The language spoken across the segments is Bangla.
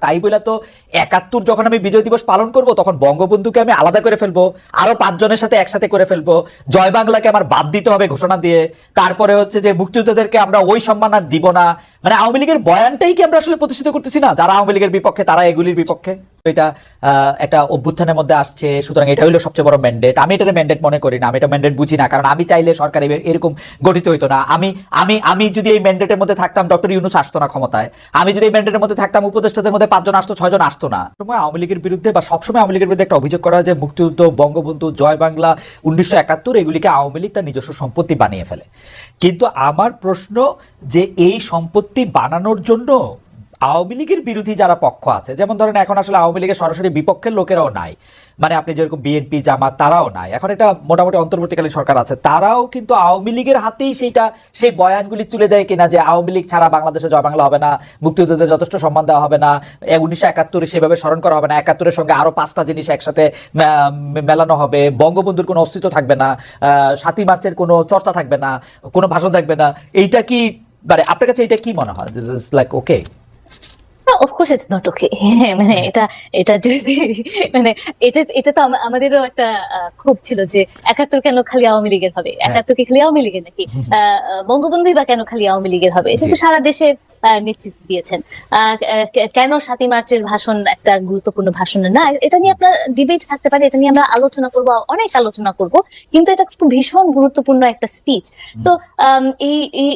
তাই বলে তো ৭১ যখন আমি বিজয় দিবস পালন করব তখন বঙ্গবন্ধুকে আমি আলাদা করে ফেলবো, আরো ৫ জনের সাথে একসাথে করে ফেলবো, জয় বাংলাকে আমার বাদ দিতে হবে ঘোষণা দিয়ে, তারপরে হচ্ছে যে মুক্তিযোদ্ধাদেরকে আমরা ওই সম্মান আর দিব না। মানে আওয়ামী লীগের বয়ানটাই কি আমরা আসলে প্রতিষ্ঠিত করতেছি না? যারা আওয়ামী লীগের বিপক্ষে তারা এগুলির বিপক্ষে। এটা একটা অভ্যুত্থানের মধ্যে আসছে, সুতরাং এটা হলো সবচেয়ে বড় ম্যান্ডেট। আমি এটা ম্যান্ডেট মনে করি না, আমি এটা ম্যান্ডেট বুঝি না, কারণ আমি চাইলে সরকার এরকম গঠিত হইতো না। আমি আমি আমি যদি এই ম্যান্ডেটের মধ্যে থাকতাম, ডক্টর ইউনূস আসতো না ক্ষমতায়। আমি যদি এই ম্যান্ডেটের মধ্যে থাকতাম, উপদেষ্টাদের মধ্যে ৫ জন আসতো, ৬ জন আসতো না। সময় আওয়ামী লীগের বিরুদ্ধে বা সবসময় আওয়ামী লীগের বিরুদ্ধে একটা অভিযোগ করা হয় যে মুক্তিযুদ্ধ, বঙ্গবন্ধু, জয় বাংলা, ১৯৭১ এগুলিকে আওয়ামী লীগ তার নিজস্ব সম্পত্তি বানিয়ে ফেলে। কিন্তু আমার প্রশ্ন যে এই সম্পত্তি বানানোর জন্য আওয়ামী লীগের বিরোধী যারা পক্ষ আছে, যেমন ধরেন এখন আসলে আওয়ামী লীগের সরাসরি বিপক্ষের লোকেরাও নাই, মানে আপনি যেরকম বিএনপি, জামাত, তারাও নাই। এখন এটা মোটামুটি অন্তর্বর্তীকালীন সরকার আছে, তারাও কিন্তু আওয়ামী লীগের হাতেই সেই বয়ানগুলি তুলে দেয় কিনা যে আওয়ামী লীগ ছাড়া বাংলাদেশে জয় বাংলা হবে না, মুক্তিযুদ্ধদের যথেষ্ট সম্মান দেওয়া হবে না, ১৯৭১ সেভাবে স্মরণ করা হবে না, ৭১ সঙ্গে আরো ৫টা জিনিস একসাথে মেলানো হবে, বঙ্গবন্ধুর কোনো অস্তিত্ব থাকবে না, ৭ই মার্চের কোনো চর্চা থাকবে না, কোনো ভাষণ থাকবে না। এইটা কি, মানে আপনার কাছে এটা কি মনে হয়? This is like okay? Of course it's not okay. মানে এটা যদি মানে এটা তো আমাদেরও একটা ক্ষোভ ছিল যে ৭১ কেন খালি আওয়ামী লীগের হবে, ৭১ কি খালি আওয়ামী লীগের নাকি, বঙ্গবন্ধুই বা কেন খালি আওয়ামী লীগের হবে? এটা তো সারা দেশের নেতৃত্ব দিয়েছেন। কেন ৭ই মার্চের ভাষণ একটা গুরুত্বপূর্ণ ভাষণ না? এটা নিয়ে আপনার ডিবেট থাকতে পারে, এটা নিয়ে আমরা আলোচনা করব, অনেক আলোচনা করব, কিন্তু এটা খুব ভীষণ গুরুত্বপূর্ণ একটা স্পিচ। তো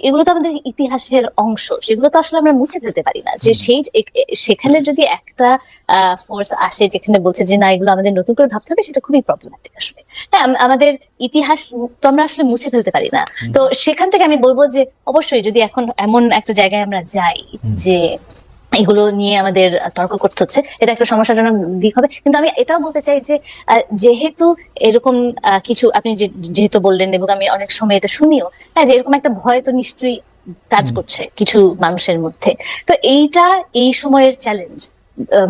এগুলো তো আমাদের ইতিহাসের অংশ, সেগুলো তো আসলে আমরা মুছে ফেলতে পারি না। যে সেখানে যদি একটা ফোর্স আসে যেখানে বলছে যে না, এগুলো আমাদের নতুন করে ভাবতে হবে, সেটা খুবই প্রবলেমেটিক আসলে। হ্যাঁ, আমাদের ইতিহাস তো আমরা আসলে মুছে ফেলতে পারি না। তো সেখান থেকে আমি বলবো যে অবশ্যই যদি এখন এমন একটা জায়গায় আমরা যাই যে এগুলো নিয়ে আমাদের তর্ক করতে হচ্ছে, এটা একটা সমস্যাজনক দিক হবে। কিন্তু আমি এটাও বলতে চাই যে যেহেতু এরকম কিছু আপনি যেহেতু বললেন, এবং আমি অনেক সময় এটা শুনিও, হ্যাঁ, যে এরকম একটা ভয় তো নিশ্চয়ই কাজ করছে কিছু মানুষের মধ্যে। তো এই সময়ের চ্যালেঞ্জ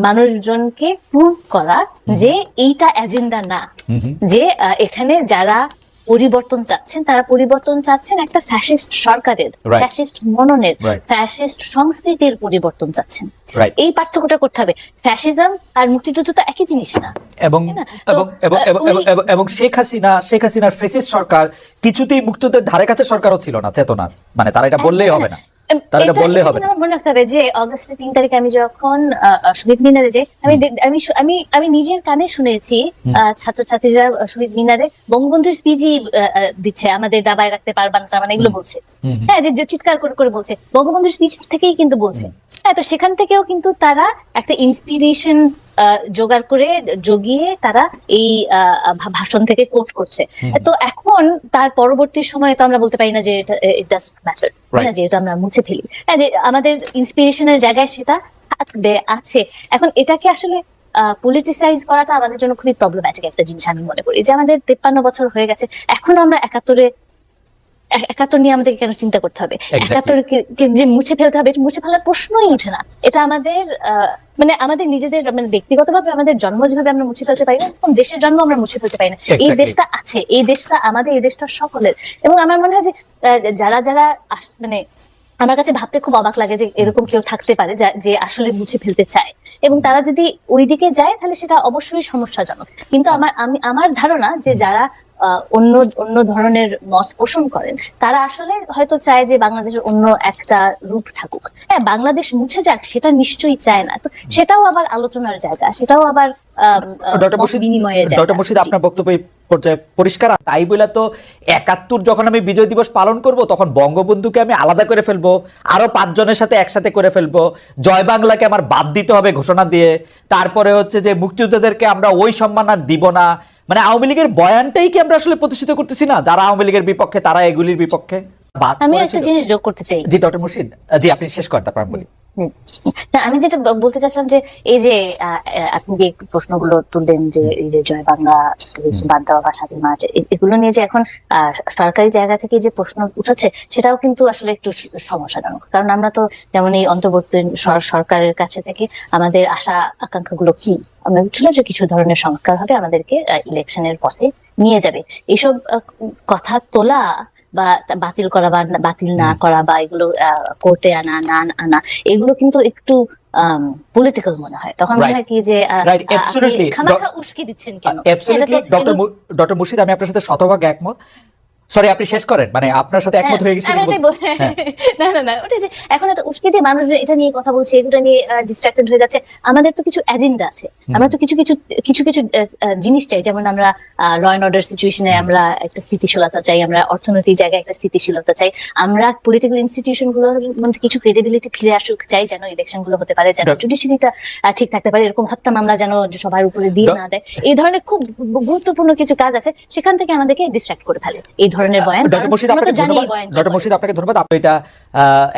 মানুষজনকে প্রুভ করা যে এইটা এজেন্ডা না, যে এখানে যারা পরিবর্তন চাচ্ছেন তারা পরিবর্তন চাচ্ছেন একটা ফ্যাসিস্ট সরকারের, ফ্যাসিস্ট মননের, ফ্যাসিস্ট সংস্কৃতির পরিবর্তন চাচ্ছেন। এই পার্থক্যটা করতে হবে। ফ্যাসিজম আর মুক্তিযুদ্ধ তো একই জিনিস না। এবং শেখ হাসিনার ফ্যাসিস্ট সরকার কিছুতেই মুক্তিযুদ্ধের ধারে কাছে সরকারও ছিল না চেতনার, মানে তারা এটা বললেই হবে না। মনে রাখতে হবে যে অগাস্টের ৩ তারিখে আমি যখন শহীদ মিনারে যাই, আমি নিজের কানে শুনেছি ছাত্রছাত্রীরা শহীদ মিনারে বঙ্গবন্ধুর স্পিচই দিচ্ছে, আমাদের দাবায় রাখতে পারবা না, মানে এগুলো বলছে। হ্যাঁ, যে চিৎকার করে করে বলছে, বঙ্গবন্ধুর স্পিচ থেকেই কিন্তু বলছে। হ্যাঁ, তো সেখান থেকেও কিন্তু তারা একটা ইন্সপিরেশন জোগাড় করে জগিয়ে তারা এই ভাষণ থেকে কোট করছে। তো এখন তার পরবর্তী সময়ে তো আমরা বলতে পারি না যে ইট ডাজন্ট ম্যাটার, যে এটা আমরা মুছে ফেলি। হ্যাঁ, যে আমাদের ইন্সপিরেশনের জায়গায় সেটা আছে। এখন এটাকে আসলে পলিটিসাইজ করাটা আমাদের জন্য খুবই প্রবলেম্যাটিক একটা জিনিস আমি মনে করি। যে আমাদের ৫৩ বছর হয়ে গেছে, এখনো আমরা ৭১ নিয়ে আমাদেরকে কেন চিন্তা করতে হবে? ৭১ যে মুছে ফেলতে হবে, মুছে ফেলার প্রশ্নই উঠে না। এটা আমাদের মানে আমাদের নিজেদের, মানে ব্যক্তিগতভাবে আমাদের জন্ম যেভাবে আমরা মুছে ফেলতে পারি না, দেশের জন্ম আমরা মুছে ফেলতে পারি না। এই দেশটা আছে, এই দেশটা আমাদের, এই দেশটা সকলের। এবং আমার মনে হয় যে যারা মানে আমার কাছে ভাবতে খুব অবাক লাগে যে এরকম কেউ থাকতে পারে যে আসলে মুছে ফেলতে চায়, এবং তারা যদি ওই দিকে যায় তাহলে সেটা অবশ্যই সমস্যাজনক। কিন্তু আমার ধারণা যে যারা অন্য ধরনের মত পোষণ করেন, তারা আসলে হয়তো চায় যে বাংলাদেশের অন্য একটা রূপ থাকুক। হ্যাঁ, বাংলাদেশ মুছে যাক সেটা নিশ্চয়ই চায় না। তো সেটাও আবার আলোচনার জায়গা, সেটাও আবার বিনিময়ের জায়গা। ডক্টর মুর্শিদ, আপনার বক্তব্য পর্যায়ে পরিষ্কার। তাই বলে তো ৭১ যখন আমি বিজয় দিবস পালন করব তখন বঙ্গবন্ধুকে আমি আলাদা করে ফেলবো, আরো ৫ জনের সাথে একসাথে করে ফেলবো, জয় বাংলাকে আমার বাদ দিতে হবে ঘোষণা দিয়ে, তারপরে হচ্ছে যে মুক্তিযোদ্ধাদেরকে আমরা ওই সম্মান আর দিব না। মানে আওয়ামী লীগের বয়ানটাই কি আমরা আসলে প্রতিষ্ঠিত করতেছি না? যারা আওয়ামী লীগের বিপক্ষে তারা এগুলির বিপক্ষে। আমি একটা জিনিস যোগ করতে চাই। জি ডক্টর মুর্শিদ, জি আপনি শেষ করতে পারেন। বলি, আমি যেটা বলতে চাচ্ছিলাম যে এই যে আপনি যে প্রশ্নগুলো তুললেন যে এই যে জয় বাংলা বাদ দেওয়া বা ৭ই মার্চ, এগুলো নিয়ে যে এখন সরকারি জায়গা থেকে যে প্রশ্ন উঠেছে, সেটাও কিন্তু আসলে একটু সমস্যাজনক। কারণ আমরা তো যেমন এই অন্তর্বর্তী সরকারের কাছে থেকে আমাদের আশা আকাঙ্ক্ষা গুলো কি, আমরা ছিল যে কিছু ধরনের সংস্কার হবে, আমাদেরকে ইলেকশনের পথে নিয়ে যাবে। এইসব কথা তোলা বা বাতিল করা বা বাতিল না করা বা এগুলো কোর্টে আনা না আনা, এগুলো কিন্তু একটু পলিটিক্যাল মনে হয়। তখন মনে হয় কি যে রাইট, অ্যাবসলিউটলি খামাখা উস্কে দিচ্ছেন কেন? অ্যাবসলিউটলি ডক্টর মুর্শিদ, আমি আপনার সাথে শতভাগ একমত। সরি, আপনি শেষ করেন, মানে আপনার সাথে একমত হয়ে গেছি। আমি এটাই না না না, ওটা যে এখন একটা উস্কে দিয়ে মানুষ এটা নিয়ে কথা বলছে, এগুলো নিয়ে ডিস্ট্রাক্টেড হয়ে যাচ্ছে। আমাদের তো কিছু এজেন্ডা আছে, আমরা তো কিছু কিছু কিছু কিছু জিনিস চাই, যেমন আমরা ল অ্যান্ড অর্ডার সিচুয়েশনে আমরা একটা স্থিতিশীলতা চাই, আমরা অর্থনৈতিক জায়গায় একটা স্থিতিশীলতা চাই, আমরা পলিটিক্যাল ইনস্টিটিউশন গুলোর মধ্যে কিছু ক্রেডিবিলিটি ফিরে আসুক চাই, যেন ইলেকশন গুলো হতে পারে, যেন জুডিশিয়ারিটা ঠিক থাকতে পারে, এরকম হত্যা মামলা যেন সবার উপরে দিয়ে না দেয়। এই ধরনের খুব গুরুত্বপূর্ণ কিছু কাজ আছে, সেখান থেকে আমাদেরকে ডিস্ট্রাক্ট করে ফেলে এই ধরনের বয়ান। ডক্টর মুর্শিদ, আপনাকে ধন্যবাদ। আপনি এটা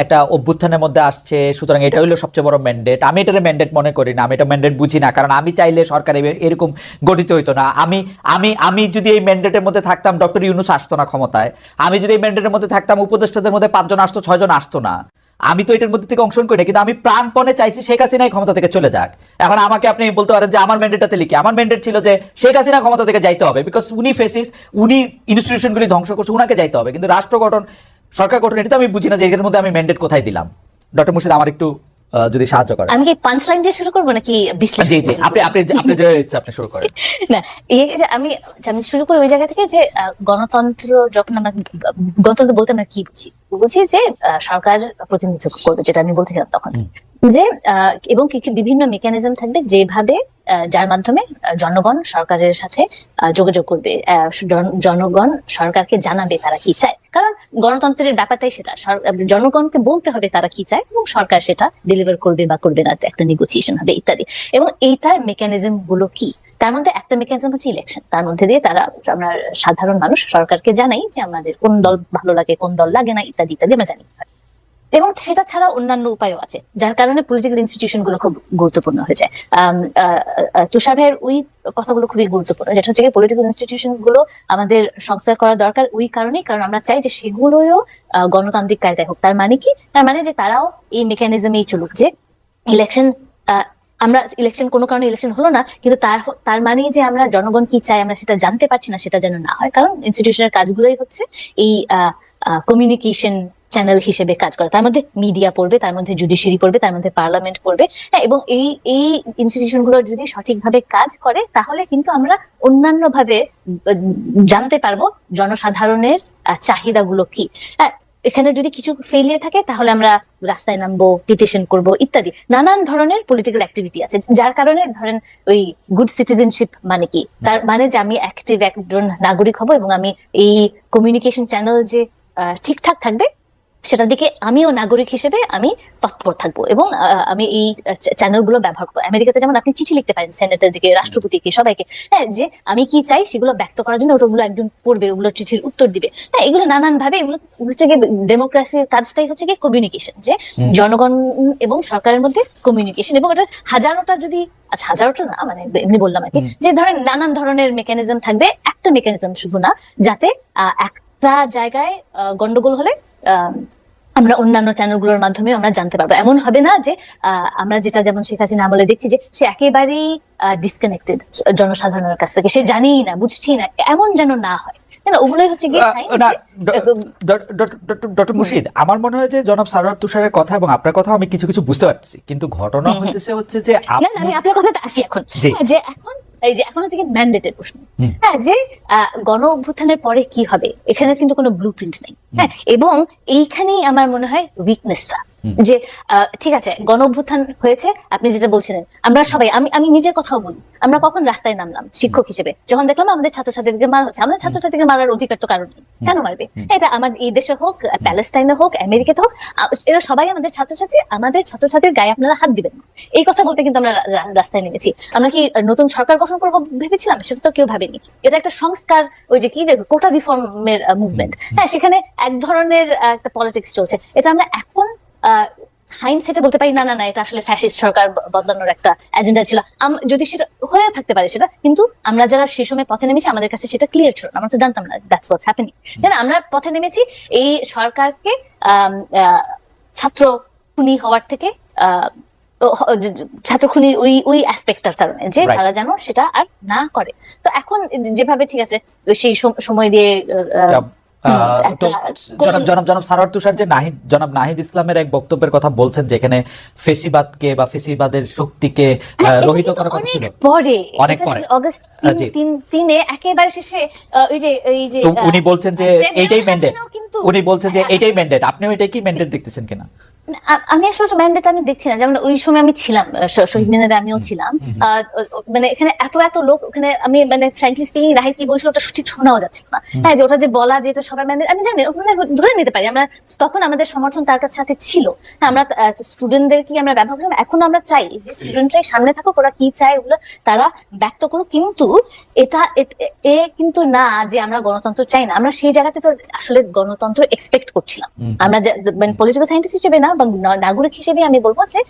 একটা অভ্যুত্থানের মধ্যে আসছে, সুতরাং এটা হলো সবচেয়ে বড় ম্যান্ডেট। আমি এটা ম্যান্ডেট মনে করি না, আমি এটা ম্যান্ডেট বুঝি না, কারণ আমি চাইলে সরকার এরকম গঠিত হইতো না। আমি যদি এই ম্যান্ডেটের মধ্যে থাকতাম, ডক্টর ইউনূস আসতো না ক্ষমতায়। আমি যদি এই ম্যান্ডেটের মধ্যে থাকতাম, উপদেষ্টাদের মধ্যে 5 জন আসতো, 6 জন আসতো না। আমি তো এটার মধ্যে থেকে অংশগ্রহণ করি না, কিন্তু আমি প্রাণপণে চাইছি শেখ হাসিনা ক্ষমতা থেকে চলে যাক। এখন আমাকে আপনি বলতে পারেন যে আমার ম্যান্ডেটটাতে লিখে, আমার ম্যান্ডেট ছিল যে শেখ হাসিনা ক্ষমতা থেকে যাইতে হবে, বিকজ উনি ফেসিস্ট, উনি ইনস্টিটিউশনগুলি ধ্বংস করছে, উনাকে যাইতে হবে। কিন্তু রাষ্ট্র গঠন, সরকার গঠন, এটা তো আমি বুঝি না যে এর মধ্যে আমি ম্যান্ডেট কোথায় দিলাম। ডক্টর মুর্শিদ, আমার একটু যদি সাহায্য করেন। আমি কি পাঁচ লাইন দিয়ে শুরু করবো নাকি বিশ্লেষণ? জি জি, আপনি যে ইচ্ছা আপনি শুরু করেন। না, আমি শুরু করি ওই জায়গা থেকে যে গণতন্ত্র যখন আমরা গণতন্ত্র বলতে আমরা কি বুঝি যে সরকার প্রতিনিধিত্ব করবে, যেটা আমি বলছিলাম তখন, যে এবং বিভিন্ন মেকানিজম থাকবে যেভাবে যার মাধ্যমে জনগণ সরকারের সাথে যোগাযোগ করবে, জনগণ সরকারকে জানাবে তারা কি চায়। কারণ গণতন্ত্রের ব্যাপারটাই সেটা, জনগণকে বলতে হবে তারা কি চায় এবং সরকার সেটা ডেলিভার করবে বা করবে না, একটা নেগোসিয়েশন হবে ইত্যাদি। এবং এইটার মেকানিজম গুলো কি, তার মধ্যে একটা মেকানিজম হচ্ছে ইলেকশন। তার মধ্যে দিয়ে আমরা সাধারণ মানুষ সরকারকে জানাই যে আমাদের কোন দল ভালো লাগে, কোন দল লাগে না, ইত্যাদি ইত্যাদি আমরা জানি। এবং সেটা ছাড়া অন্যান্য উপায়ও আছে, যার কারণে পলিটিক্যাল ইনস্টিটিউশন গুলো খুব গুরুত্বপূর্ণ হয়ে যায়। তুষার ভাইয়ের ওই কথাগুলো খুবই গুরুত্বপূর্ণ, যেটা হচ্ছে পলিটিক্যাল ইনস্টিটিউশন গুলো আমাদের সংস্কার করা দরকার ওই কারণেই, কারণ আমরা চাই যে সেগুলোও গণতান্ত্রিক কায়দায় হোক। তার মানে কি? তার মানে যে তারাও এই মেকানিজমেই চলুক, যে ইলেকশন আমরা ইলেকশন কোনো কারণে ইলেকশন হলো না, কিন্তু তার মানে যে আমরা জনগণ কি চাই আমরা সেটা জানতে পারছি না, সেটা যেন না হয়। কারণ ইনস্টিটিউশনের কাজগুলোই হচ্ছে এই কমিউনিকেশন চ্যানেল হিসেবে কাজ করে। তার মধ্যে মিডিয়া পড়বে, তার মধ্যে জুডিশিয়ারি পড়বে, তার মধ্যে পার্লামেন্ট পড়বে। এবং এই ইনস্টিটিউশন গুলো যদি সঠিকভাবে কাজ করে, তাহলে কিন্তু আমরা অন্যান্য ভাবে জানতে পারবো জনসাধারণের চাহিদাগুলো কি। এখানে যদি কিছু ফেলিয়ার থাকে, তাহলে আমরা রাস্তায় নামবো, পিটিশন করব, ইত্যাদি নানান ধরনের পলিটিক্যাল অ্যাক্টিভিটি আছে, যার কারণে ধরেন ওই গুড সিটিজেনশিপ মানে কি, তার মানে যে আমি অ্যাক্টিভ একজন নাগরিক হব এবং আমি এই কমিউনিকেশন চ্যানেল যে ঠিকঠাক থাকবে সেটার দিকে আমিও নাগরিক হিসেবে আমি তৎপর থাকবো এবং আমি এই চ্যানেলগুলো ব্যবহার করবো। আমেরিকাতে যেমন আপনি চিঠি লিখতে পারেন সেনেটের দিকে, রাষ্ট্রপতিকে, সবাইকে, হ্যাঁ, যে আমি কি চাই সেগুলো ব্যক্ত করার জন্য ওগুলো একজন পড়বে, ওগুলো চিঠির উত্তর দিবে। হ্যাঁ, এগুলো নানান ভাবে, এগুলো হচ্ছে গিয়ে ডেমোক্রেসির কাজটাই হচ্ছে গিয়ে কমিউনিকেশন, যে জনগণ এবং সরকারের মধ্যে কমিউনিকেশন। এবং এটা হাজারোটা যদি, আচ্ছা হাজারোটা না, মানে এমনি বললাম আর কি, যে ধরেন নানান ধরনের মেকানিজম থাকবে, একটা মেকানিজম শুধু না, যাতে একটা জায়গায় গন্ডগোল হলে আমরা অন্যান্য চ্যানেলগুলোর মাধ্যমে আমরা জানতে পারবো। এমন হবে না যে আমরা যেটা যেমন শেখ হাসিনা আমলে দেখছি যে সে একেবারেই ডিসকানেক্টেড জনসাধারণের কাছ থেকে, সে জানিই না, বুঝছেই না, এমন যেন না হয়। ওগুলোই হচ্ছে গিয়ে ডক্টর মুর্শিদ, আমার মনে হয় যে জনাব সারোয়ার তুষারের কথা এবং আপনার কথা আমি কিছু বুঝতে পারছি, কিন্তু ঘটনা হচ্ছে যে আমি আপনার কথাটা আসি এখন, যে এখন এই যে এখন হচ্ছে কি ম্যান্ডেটের প্রশ্ন। হ্যাঁ, যে গণ অভ্যুত্থানের পরে কি হবে, এখানে কিন্তু কোনো ব্লু প্রিন্ট নেই। হ্যাঁ, এবং এইখানেই আমার মনে হয় উইকনেসটা, যে ঠিক আছে গণ অভ্যুত্থান হয়েছে, আপনি যেটা বলছিলেন, আমরা সবাই, আমি নিজের কথাও বলি, আমরা কখন রাস্তায় নামলাম শিক্ষক হিসেবে, যখন দেখলাম আমাদের ছাত্রছাত্রীদেরকে মারা হচ্ছে। আমাদের ছাত্রছাত্রীকে মারার অধিকার তো কারণ নেই, কেন মারবে? এটা আমার এই দেশে হোক, প্যালেস্টাইনে হোক, আমেরিকাতে হোক, এরা সবাই আমাদের ছাত্রছাত্রী, আমাদের ছাত্রছাত্রীর গায়ে আপনারা হাত দিবেন না, এই কথা বলতে কিন্তু আমরা রাস্তায় নেমেছি। আমরা কি নতুন সরকার গঠন করবো ভেবেছিলাম? সেটা তো কেউ ভাবেনি। এটা একটা সংস্কার, ওই যে কি যে কোটা রিফর্মের মুভমেন্ট, হ্যাঁ, সেখানে এক ধরনের একটা পলিটিক্স চলছে। এটা আমরা এখন হাইন্ডসাইটে বলতে পারি না না না, এটা আসলে ফ্যাসিস্ট সরকার বদলানোর একটা এজেন্ডা ছিল, যদি সেটা হয়ে থাকতে পারে সেটা, কিন্তু আমরা যারা সে সময় পথে নেমেছি আমাদের কাছে সেটা ক্লিয়ার ছিল না, আমরা তো জানতাম না দ্যাটস হোয়াটস হ্যাপেনিং। আমরা পথে নেমেছি এই সরকারকে ছাত্র খুনি হওয়ার থেকে, ছাত্র খুনি ওই অ্যাসপেক্টটার কারণে, যে তারা যেন সেটা আর না করে। তো এখন যেভাবে ঠিক আছে সেই সময় দিয়ে তো জনাব সারোয়ার তুষার যে জনাব নাহিদ ইসলামের এক বক্তব্যের কথা বলছেন, যেখানে ফেসিবাদকে বা ফেসিবাদের শক্তিকে রহিত করার কথা ছিল অনেক পরে অগস্ট 3 একেবারে শেষে এই যে উনি বলছেন যে এইটাই ম্যান্ডেট, উনি বলছেন যে এইটাই ম্যান্ডেট। আপনিও এটাই কি ম্যান্ডেট দেখতেছেন কিনা? আমি আসলে ম্যান্ডেট আমি দেখছি না, যেমন ওই সময় আমি ছিলাম শহীদ মিনারে, আমিও ছিলাম, মানে এখানে এত লোক, ওখানে আমি মানে ফ্র্যাঙ্কলি স্পিকিং রাহিত কি বলছিল ওটা ঠিক শোনাও যাচ্ছিল না। হ্যাঁ, যে ওটা যে বলা যে এটা সবার ম্যান্ডেট, আমি জানি ওখানে ধরে নিতে পারি আমরা, তখন আমাদের সমর্থন তার কাছে সাথে ছিল। আমরা স্টুডেন্টদেরকে আমরা ব্যবহার করলাম, এখন আমরা চাই যে স্টুডেন্টরাই সামনে থাকুক, ওরা কি চায় ওগুলো তারা ব্যক্ত করুক, কিন্তু এটা কিন্তু না যে আমরা গণতন্ত্র চাই না। আমরা সেই জায়গাতে তো আসলে গণতন্ত্র এক্সপেক্ট করছিলাম আমরা, মানে পলিটিক্যাল সায়েন্টিস্ট হিসেবে না বা নাগরিক হিসেবে আমি বলবো যে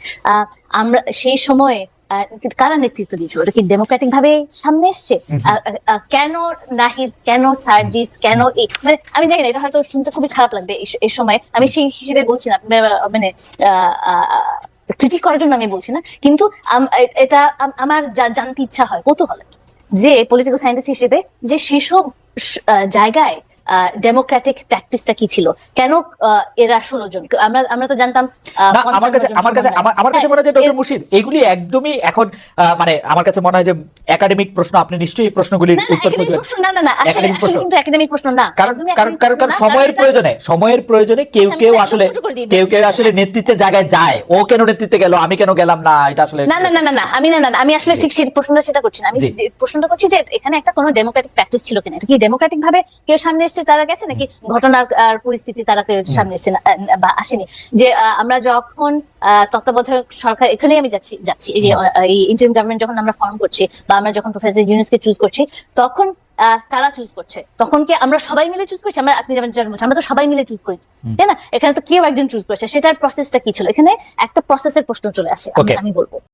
আমরা সেই সময়ে কারা নেতৃত্ব দিয়েছিল, ওটা কি ডেমোক্রেটিক ভাবে সামনে এসছে? কেন নাহিদ, কেন সার্জিস, কেন মানে আমি জানি না, এটা হয়তো শুনতে খুবই খারাপ লাগবে এই সময়, আমি সেই হিসেবে বলছি না, মানে ক্রিটিক করার জন্য আমি বলছি না, কিন্তু এটা আমার জানতে ইচ্ছা হয়, কৌতূহল যে পলিটিক্যাল সায়েন্টিস্ট হিসেবে যে সেসব জায়গায় ডেমোক্রেটিক প্র্যাকটিসটা কি ছিল, কেন এরা 16 জন, আমরা তো জানতাম আমার কাছে মনে হয় যে ডক্টর মুর্শিদ এগুলি একদমই এখন মানে আমার কাছে মনে হয় যে একাডেমিক প্রশ্ন, আপনি নিশ্চয়ই এই প্রশ্নগুলির উত্তর খুঁজবেন। না আসলে কিন্তু একাডেমিক প্রশ্ন না, কারণ সময়ের প্রয়োজনে কেউ আসলে নেতৃত্বের জায়গায় যায়, ও কেন নেতৃত্বে গেল, আমি কেন গেলাম না, এটা আসলে না আমি আসলে ঠিক সেই প্রশ্নটা সেটা করছি না, আমি প্রশ্নটা করছি যে এখানে একটা কোনো ডেমোক্রেটিক প্র্যাকটিস ছিল কিনা, এটা কি ডেমোক্রেটিক ভাবে কেউ সামনে তারা গেছে নাকি ঘটনার পরিস্থিতি তারা সামনে এসছে বা আসেনি। যে আমরা যখন তত্ত্বাবধায়ক সরকার, এখানেই আমি যাচ্ছি এই যে ইন্টারিম গভর্নমেন্ট যখন আমরা ফর্ম করছি বা আমরা যখন প্রফেসর ইউনূসকে চুজ করছি, তখন কারা চুজ করছে? তখন কি আমরা সবাই মিলে চুজ করছি? আপনি আমরা তো সবাই মিলে চুজ করি, তাই না? এখানে তো কেউ একজন চুজ করছে, সেটার প্রসেসটা কি ছিল? এখানে একটা প্রসেসের প্রশ্ন চলে আসে, আমি বলবো।